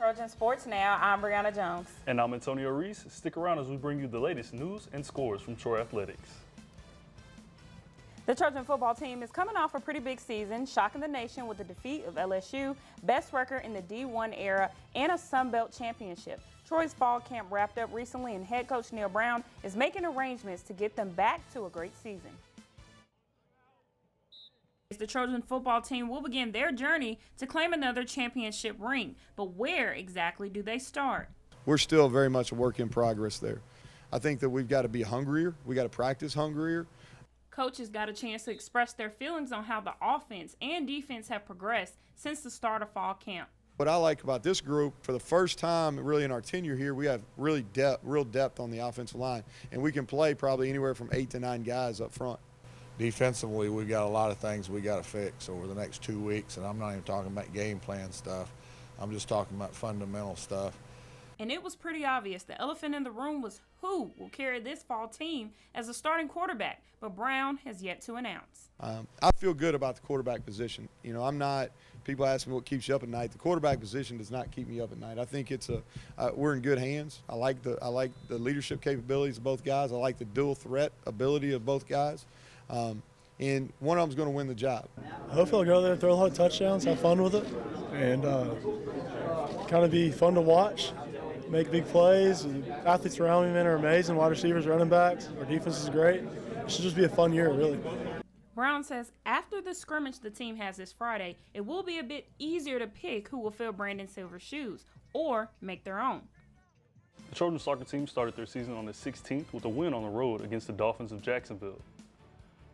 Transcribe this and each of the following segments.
Trojan Sports Now. I'm Briana Jones. And I'm Antonio Reese. Stick around as we bring you the latest news and scores from Troy Athletics. The Trojan football team is coming off a pretty big season, shocking the nation with the defeat of LSU, best record in the D1 era, and a Sun Belt championship. Troy's fall camp wrapped up recently, and head coach Neil Brown is making arrangements to get them back to a great season. The Trojan football team will begin their journey to claim another championship ring. But where exactly do they start? We're still very much a work in progress there. I think that we've got to be hungrier. We got to practice hungrier. Coaches got a chance to express their feelings on how the offense and defense have progressed since the start of fall camp. What I like about this group, for the first time really in our tenure here, we have really real depth on the offensive line, and we can play probably anywhere from 8 to 9 guys up front. Defensively, we got a lot of things we got to fix over the next 2 weeks, and I'm not even talking about game plan stuff. I'm just talking about fundamental stuff. And it was pretty obvious the elephant in the room was who will carry this fall team as a starting quarterback, but Brown has yet to announce. I feel good about the quarterback position. You know, people ask me what keeps you up at night. The quarterback position does not keep me up at night. I think we're in good hands. I like the leadership capabilities of both guys. I like the dual threat ability of both guys. And one of them's going to win the job. Hopefully I'll go there and throw a lot of touchdowns, have fun with it, and kind of be fun to watch, make big plays. The athletes around me, man, are amazing. Wide receivers, running backs, our defense is great. It should just be a fun year, really. Brown says after the scrimmage the team has this Friday, it will be a bit easier to pick who will fill Brandon Silver's shoes or make their own. The Trojan soccer team started their season on the 16th with a win on the road against the Dolphins of Jacksonville.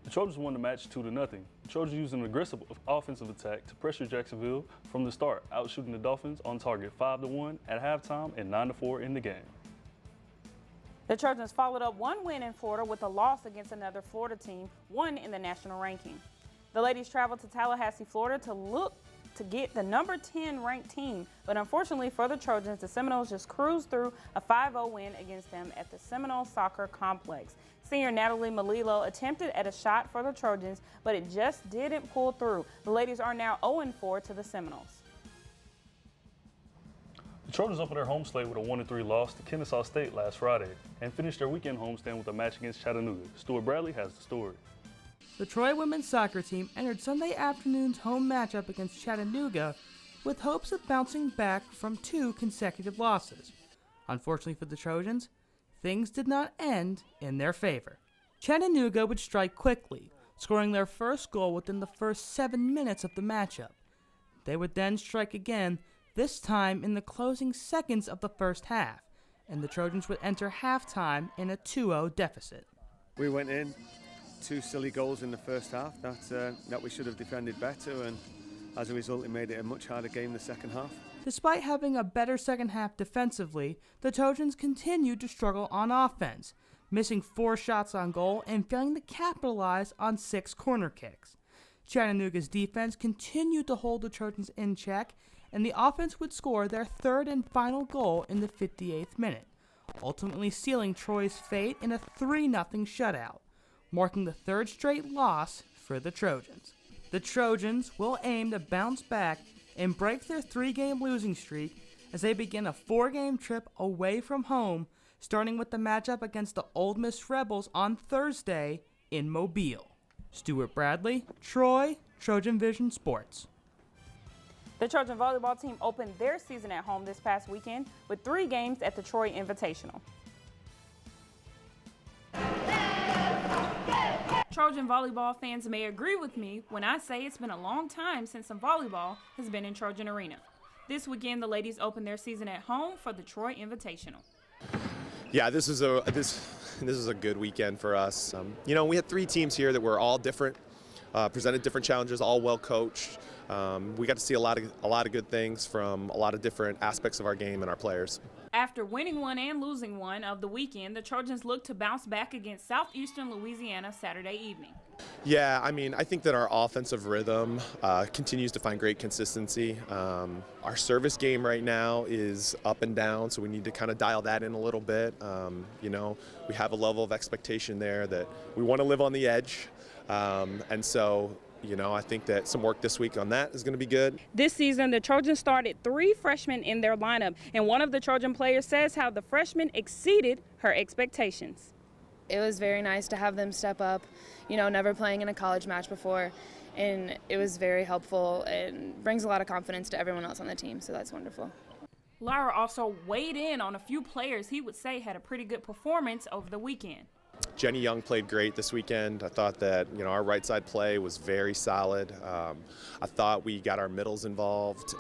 The Trojans won the match 2-0. The Trojans used an aggressive offensive attack to pressure Jacksonville from the start, outshooting the Dolphins on target 5-1 at halftime and 9-4 in the game. The Trojans followed up one win in Florida with a loss against another Florida team, one in the national ranking. The ladies traveled to Tallahassee, Florida to look to get the number 10 ranked team, but unfortunately for the Trojans, the Seminoles just cruised through a 5-0 win against them at the Seminole Soccer Complex. Senior Natalie Malilo attempted at a shot for the Trojans, but it just didn't pull through. The ladies are now 0-4 to the Seminoles. The Trojans opened their home slate with a 1-3 loss to Kennesaw State last Friday and finished their weekend homestand with a match against Chattanooga. Stuart Bradley has the story. The Troy women's soccer team entered Sunday afternoon's home matchup against Chattanooga with hopes of bouncing back from 2 consecutive losses. Unfortunately for the Trojans, things did not end in their favor. Chattanooga would strike quickly, scoring their first goal within the first 7 minutes of the matchup. They would then strike again, this time in the closing seconds of the first half, and the Trojans would enter halftime in a 2-0 deficit. We went in 2 silly goals in the first half that we should have defended better, and as a result it made it a much harder game the second half. Despite having a better second half defensively, the Trojans continued to struggle on offense, missing 4 shots on goal and failing to capitalize on 6 corner kicks. Chattanooga's defense continued to hold the Trojans in check, and the offense would score their 3rd and final goal in the 58th minute, ultimately sealing Troy's fate in a 3-0 shutout, marking the 3rd straight loss for the Trojans. The Trojans will aim to bounce back and break their 3-game losing streak as they begin a 4-game trip away from home, starting with the matchup against the Ole Miss Rebels on Thursday in Mobile. Stuart Bradley, Troy, Trojan Vision Sports. The Trojan volleyball team opened their season at home this past weekend with 3 games at the Troy Invitational. Trojan volleyball fans may agree with me when I say it's been a long time since some volleyball has been in Trojan Arena. This weekend, the ladies opened their season at home for the Troy Invitational. Yeah, this is a good weekend for us. You know, we had 3 teams here that were all different, presented different challenges, all well coached. We got to see a lot of good things from a lot of different aspects of our game and our players. After winning one and losing one of the weekend, the Trojans look to bounce back against Southeastern Louisiana Saturday evening. Yeah, I mean, I think that our offensive rhythm continues to find great consistency. Our service game right now is up and down, so we need to kind of dial that in a little bit. You know, we have a level of expectation there that we want to live on the edge. And so You know, I think that some work this week on that is going to be good. This season, the Trojans started 3 freshmen in their lineup, and one of the Trojan players says how the freshmen exceeded her expectations. It was very nice to have them step up, you know, never playing in a college match before, and it was very helpful and brings a lot of confidence to everyone else on the team, so that's wonderful. Lara also weighed in on a few players he would say had a pretty good performance over the weekend. Jenny Young played great this weekend. I thought that, you know, our right side play was very solid. I thought we got our middles involved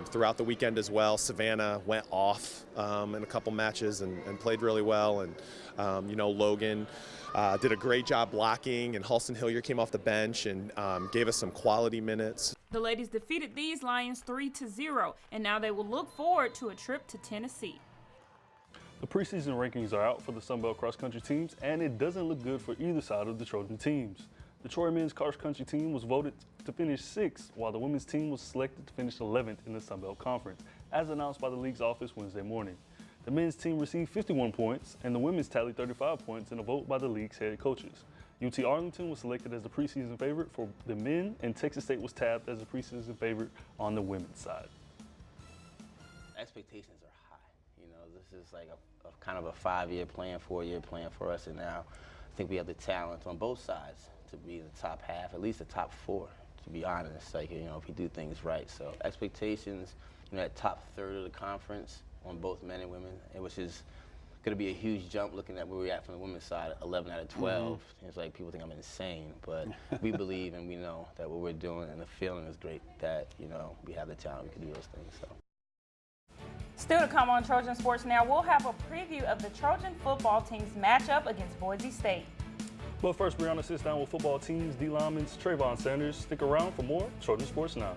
throughout the weekend as well. Savannah went off in a couple matches and played really well. And, you know, Logan did a great job blocking, and Halston Hillier came off the bench and gave us some quality minutes. The ladies defeated these Lions 3-0, and now they will look forward to a trip to Tennessee. The preseason rankings are out for the Sun Belt cross-country teams, and it doesn't look good for either side of the Trojan teams. The Troy men's cross-country team was voted to finish 6th, while the women's team was selected to finish 11th in the Sun Belt Conference, as announced by the league's office Wednesday morning. The men's team received 51 points, and the women's tallied 35 points in a vote by the league's head coaches. UT Arlington was selected as the preseason favorite for the men, and Texas State was tabbed as the preseason favorite on the women's side. Expectations are high. You know, this is like a kind of a 5-year plan, 4-year plan for us, and now I think we have the talent on both sides to be in the top half, at least the top 4, to be honest, like, you know, if we do things right. So expectations, you know, that top third of the conference on both men and women, which is going to be a huge jump looking at where we're at from the women's side, 11 out of 12. It's like people think I'm insane, but we believe and we know that what we're doing and the feeling is great that, you know, we have the talent, we can do those things. So. Still to come on Trojan Sports Now, we'll have a preview of the Trojan football team's matchup against Boise State. But first, Briana sits down with football teams D lineman Trayvon Sanders. Stick around for more Trojan Sports Now.